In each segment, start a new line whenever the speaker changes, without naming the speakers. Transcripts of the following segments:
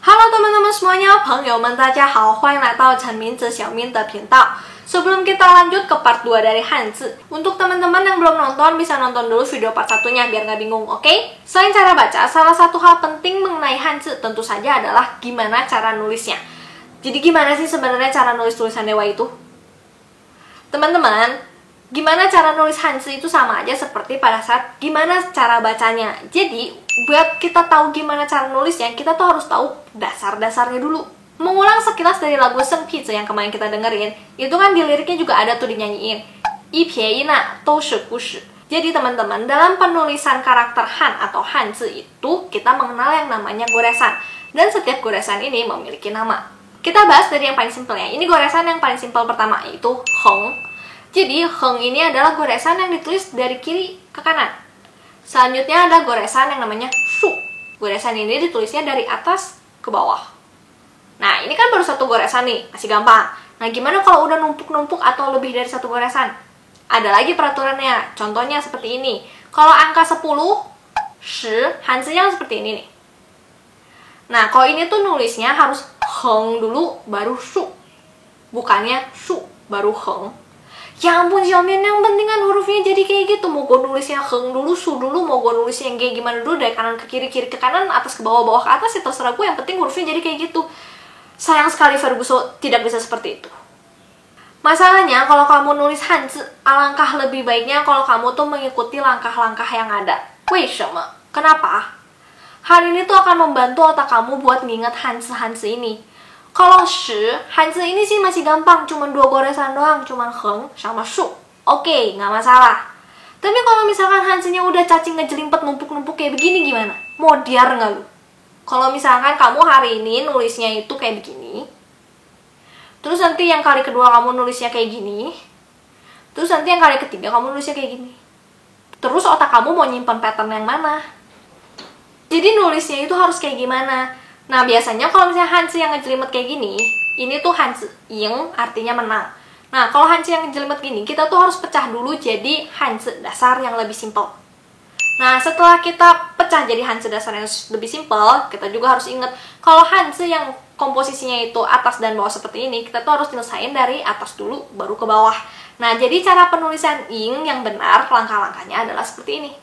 Halo teman-teman semuanya, 朋友们大家好，欢迎来到陈明子小明的频道。Sebelum kita lanjut ke part 2 dari Hanzi, untuk teman-teman yang belum nonton, bisa nonton dulu video part 1-nya biar nggak bingung, oke? Selain cara baca, salah satu hal penting mengenai Hanzi tentu saja adalah gimana cara nulisnya. Jadi gimana sih sebenarnya cara nulis tulisan dewa itu? Teman-teman, gimana cara nulis Hanzi itu sama aja seperti pada saat gimana cara bacanya. Jadi, buat kita tahu gimana cara nulisnya, kita tuh harus tahu dasar-dasarnya dulu. Mengulang sekilas dari lagu Seng Pizza yang kemarin kita dengerin, itu kan di liriknya juga ada tuh dinyanyiin. Ipiena tou shi gushi. Jadi teman-teman, dalam penulisan karakter Han atau Hanzi itu, kita mengenal yang namanya goresan. Dan setiap goresan ini memiliki nama. Kita bahas dari yang paling simpel ya. Ini goresan yang paling simpel pertama, yaitu Heng. Jadi, Heng ini adalah goresan yang ditulis dari kiri ke kanan. Selanjutnya ada goresan yang namanya Shu. Goresan ini ditulisnya dari atas ke bawah. Nah, ini kan baru satu goresan nih, masih gampang. Nah, gimana kalau udah numpuk-numpuk atau lebih dari satu goresan? Ada lagi peraturannya, contohnya seperti ini. Kalau angka 10, shi, Hanzi-nya seperti ini nih. Nah, kalau ini tuh nulisnya harus Heng dulu, baru Shu. Bukannya Shu, baru Heng. Ya ampun, Xiaomin, yang penting kan hurufnya jadi kayak gitu. Mau gue nulisnya Heng dulu, Shu dulu, mau gue nulisnya yang kayak gimana dulu, dari kanan ke kiri, kiri ke kanan, atas ke bawah, bawah ke atas, ya terserah gue, yang penting hurufnya jadi kayak gitu. Sayang sekali Ferguson tidak bisa seperti itu. Masalahnya, kalau kamu nulis Hanzi, alangkah lebih baiknya kalau kamu tuh mengikuti langkah-langkah yang ada. Weisheme? Kenapa? Hal ini tuh akan membantu otak kamu buat nginget Hanzi ini. Kalau shi, Hanzi ini sih masih gampang, cuma 2 goresan doang, cuma Heng sama Shu. Oke, nggak masalah. Tapi kalau misalkan Hanzi-nya udah cacing ngejelimpet numpuk-numpuk kayak begini gimana? Modiar nggak lu? Kalau misalkan kamu hari ini nulisnya itu kayak begini, terus nanti yang kali kedua kamu nulisnya kayak gini, terus nanti yang kali ketiga kamu nulisnya kayak gini, terus otak kamu mau nyimpan pattern yang mana? Jadi nulisnya itu harus kayak gimana? Nah, biasanya kalau misalnya Hanzi yang ngejelimet kayak gini, ini tuh Hanzi yang artinya menang. Nah, kalau Hanzi yang ngejelimet gini, kita tuh harus pecah dulu jadi Hanzi dasar yang lebih simpel. Nah, setelah kita pecah jadi Hanzi dasar yang lebih simpel, kita juga harus ingat kalau Hanzi yang komposisinya itu atas dan bawah seperti ini, kita tuh harus nyelesain dari atas dulu, baru ke bawah. Nah, jadi cara penulisan ing yang benar, langkah-langkahnya adalah seperti ini.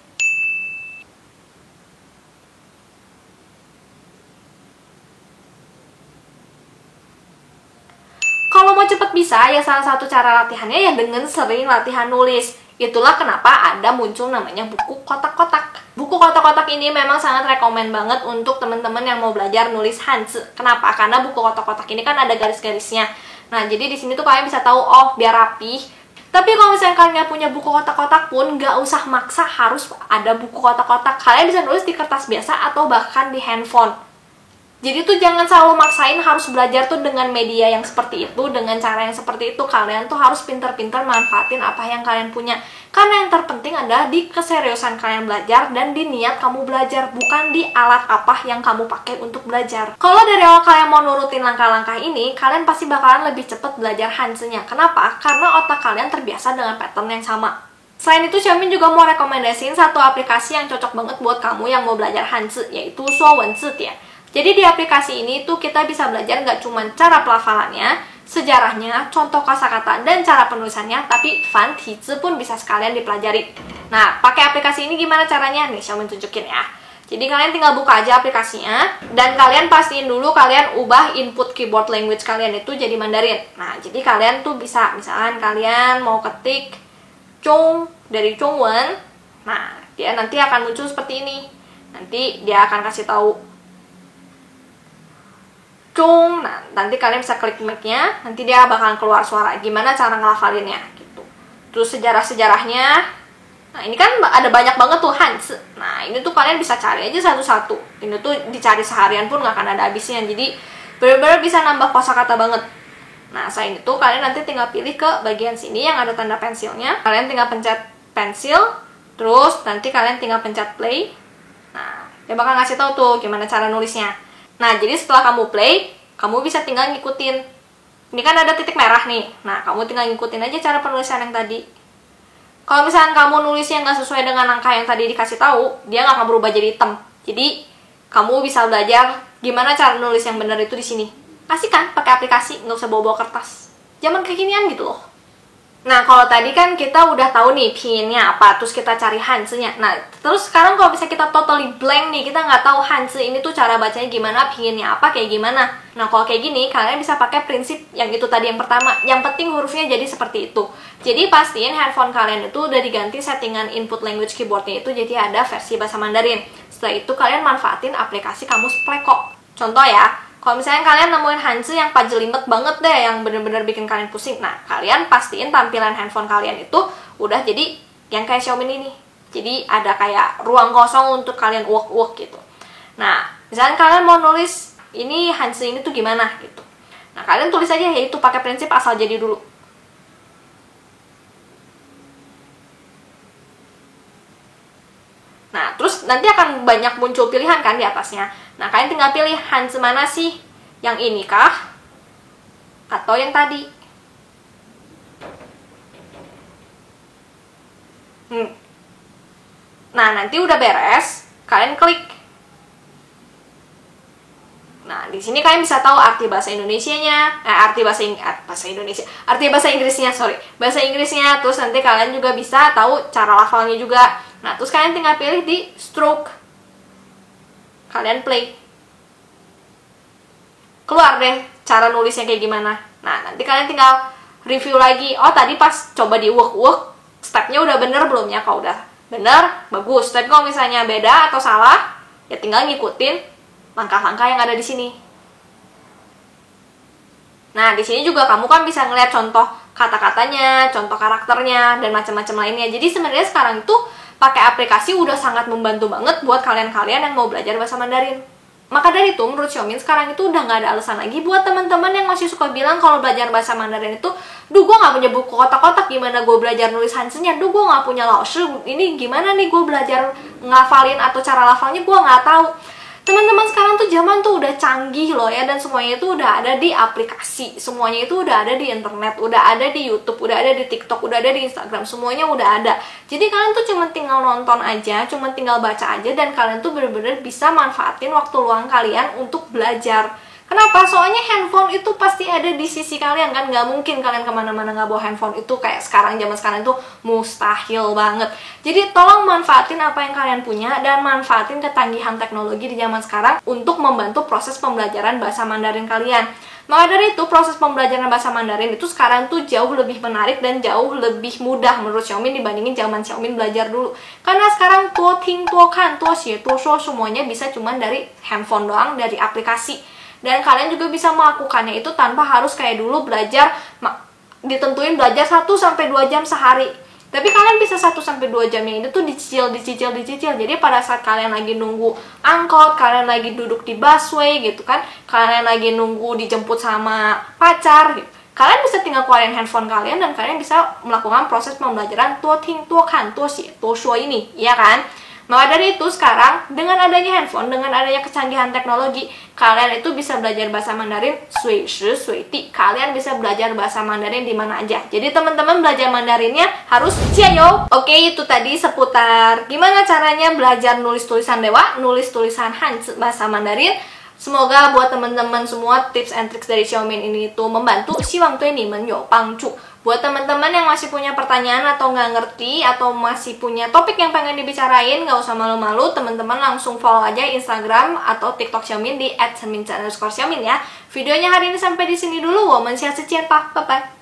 Kalau mau cepet bisa, ya salah satu cara latihannya ya dengan sering latihan nulis. Itulah kenapa ada muncul namanya buku kotak-kotak. Buku kotak-kotak ini memang sangat rekomen banget untuk teman-teman yang mau belajar nulis Hanzi. Kenapa? Karena buku kotak-kotak ini kan ada garis-garisnya. Nah, jadi di sini tuh kalian bisa tahu, oh biar rapih. Tapi kalau misalnya kalian nggak punya buku kotak-kotak pun, nggak usah maksa harus ada buku kotak-kotak. Kalian bisa nulis di kertas biasa atau bahkan di handphone. Jadi tuh jangan selalu maksain harus belajar tuh dengan media yang seperti itu, dengan cara yang seperti itu. Kalian tuh harus pintar-pintar manfaatin apa yang kalian punya. Karena yang terpenting adalah di keseriusan kalian belajar dan di niat kamu belajar, bukan di alat apa yang kamu pakai untuk belajar. Kalau dari awal kalian mau nurutin langkah-langkah ini, kalian pasti bakalan lebih cepat belajar Hanzi-nya. Kenapa? Karena otak kalian terbiasa dengan pattern yang sama. Selain itu, Xiaomi juga mau rekomendasiin satu aplikasi yang cocok banget buat kamu yang mau belajar Hanzi, yaitu Suowen Zitian. Jadi di aplikasi ini tuh kita bisa belajar nggak cuma cara pelafalannya, sejarahnya, contoh kosakata, dan cara penulisannya, tapi fan tizi pun bisa sekalian dipelajari. Nah, pakai aplikasi ini gimana caranya? Nih, Xiaomi tunjukin ya. Jadi kalian tinggal buka aja aplikasinya, dan kalian pastiin dulu kalian ubah input keyboard language kalian itu jadi Mandarin. Nah, jadi kalian tuh bisa, misalkan kalian mau ketik Zhong dari Zhongwen, nah, dia nanti akan muncul seperti ini. Nanti dia akan kasih tahu Cung, nah nanti kalian bisa klik mic-nya, nanti dia bakalan keluar suara gimana cara ngelafalinnya gitu. Terus sejarah-sejarahnya, nah ini kan ada banyak banget tuh Hanzi. Nah ini tuh kalian bisa cari aja satu-satu. Ini tuh dicari seharian pun nggak akan ada habisnya, jadi benar-benar bisa nambah kosakata banget. Nah selain itu kalian nanti tinggal pilih ke bagian sini yang ada tanda pensilnya. Kalian tinggal pencet pensil, terus nanti kalian tinggal pencet play. Nah dia bakal ngasih tahu tuh gimana cara nulisnya. Nah, jadi setelah kamu play, kamu bisa tinggal ngikutin. Ini kan ada titik merah nih. Nah, kamu tinggal ngikutin aja cara penulisan yang tadi. Kalau misalnya kamu nulisnya nggak sesuai dengan angka yang tadi dikasih tahu, dia nggak akan berubah jadi hitam. Jadi, kamu bisa belajar gimana cara nulis yang benar itu di sini. Asik kan pakai aplikasi, nggak usah bawa-bawa kertas. Zaman kekinian gitu loh. Nah, kalau tadi kan kita udah tahu nih pinginnya apa, terus kita cari Hanzi-nya. Nah, terus sekarang kalau bisa kita totally blank nih, kita nggak tahu Hanzi ini tuh cara bacanya gimana, pinginnya apa, kayak gimana. Nah, kalau kayak gini, kalian bisa pakai prinsip yang itu tadi yang pertama. Yang penting hurufnya jadi seperti itu. Jadi pastiin handphone kalian itu udah diganti settingan input language keyboardnya itu jadi ada versi bahasa Mandarin. Setelah itu kalian manfaatin aplikasi Kamus Pleco. Contoh ya, kalau misalnya kalian nemuin Hanzi yang pajelimet banget deh, yang bener-bener bikin kalian pusing, nah kalian pastiin tampilan handphone kalian itu udah jadi yang kayak Xiaomi ini. Jadi ada kayak ruang kosong untuk kalian uak-uak gitu. Nah, misalnya kalian mau nulis ini Hanzi ini tuh gimana gitu. Nah, kalian tulis aja yaitu pakai prinsip asal jadi dulu. Nah, terus nanti akan banyak muncul pilihan kan di atasnya. Nah, kalian tinggal pilih Hanzi mana sih? Yang ini kah? Atau yang tadi? Nah, nanti udah beres, kalian klik. Nah, di sini kalian bisa tahu arti bahasa Indonesianya, arti bahasa Inggrisnya, bahasa Inggrisnya. Terus nanti kalian juga bisa tahu cara lafalnya juga. Nah, terus kalian tinggal pilih di stroke. Kalian play. Keluar deh cara nulisnya kayak gimana. Nah, nanti kalian tinggal review lagi. Oh, tadi pas coba diuak-uak, stepnya udah bener belum ya? Kalau udah bener, bagus. Tapi kalau misalnya beda atau salah, ya tinggal ngikutin langkah-langkah yang ada di sini. Nah, di sini juga kamu kan bisa ngeliat contoh kata-katanya, contoh karakternya, dan macam-macam lainnya. Jadi sebenarnya sekarang itu pakai aplikasi udah sangat membantu banget buat kalian-kalian yang mau belajar bahasa Mandarin. Maka dari itu, menurut Xiaomi sekarang itu udah nggak ada alasan lagi buat teman-teman yang masih suka bilang kalau belajar bahasa Mandarin itu, duh gue nggak punya buku kotak-kotak, gimana gue belajar nulis Hanzi-nya, duh gue nggak punya laoshi, ini gimana nih gue belajar ngafalin atau cara lafalnya gue nggak tahu. Teman-teman sekarang tuh zaman tuh udah canggih loh ya, dan semuanya itu udah ada di aplikasi, semuanya itu udah ada di internet, udah ada di YouTube, udah ada di TikTok, udah ada di Instagram, semuanya udah ada. Jadi kalian tuh cuma tinggal nonton aja, cuma tinggal baca aja, dan kalian tuh bener-bener bisa manfaatin waktu luang kalian untuk belajar. Kenapa? Soalnya handphone itu pasti ada di sisi kalian kan, nggak mungkin kalian kemana-mana nggak bawa handphone. Itu kayak sekarang, zaman sekarang itu mustahil banget. Jadi tolong manfaatin apa yang kalian punya dan manfaatin ketanggihan teknologi di zaman sekarang untuk membantu proses pembelajaran bahasa Mandarin kalian. Maka dari itu, proses pembelajaran bahasa Mandarin itu sekarang tuh jauh lebih menarik dan jauh lebih mudah menurut Xiaomi dibandingin zaman Xiaomi belajar dulu. Karena sekarang tuo ting, tuo kan, tuo xie, tuo shuo semuanya bisa cuman dari handphone doang, dari aplikasi. Dan kalian juga bisa melakukannya itu tanpa harus kayak dulu belajar, ditentuin belajar 1-2 jam sehari. Tapi kalian bisa 1-2 jam yang itu tuh dicicil. Jadi pada saat kalian lagi nunggu angkot, kalian lagi duduk di busway gitu kan, kalian lagi nunggu dijemput sama pacar gitu, kalian bisa tinggal keluarin handphone kalian dan kalian bisa melakukan proses pembelajaran tuo ting, tuo kan, tuo xie, tuo shuo ini, ya kan? Maka dari itu sekarang dengan adanya handphone, dengan adanya kecanggihan teknologi, kalian itu bisa belajar bahasa Mandarin sui shi sui ti. Kalian bisa belajar bahasa Mandarin di mana aja. Jadi teman-teman belajar Mandarinnya harus ciao. Oke, itu tadi seputar gimana caranya belajar nulis tulisan dewa, nulis tulisan Hanzi bahasa Mandarin. Semoga buat teman-teman semua tips and tricks dari Xiaomi ini itu membantu. Xiwang dui ni men you bangzhu. Buat teman-teman yang masih punya pertanyaan atau nggak ngerti atau masih punya topik yang pengen dibicarain, nggak usah malu-malu, teman-teman langsung follow aja Instagram atau TikTok Xiaomi di @seminca_Xiaomi ya. Videonya hari ini sampai di sini dulu. Woman xia zhi jian ba, bye bye.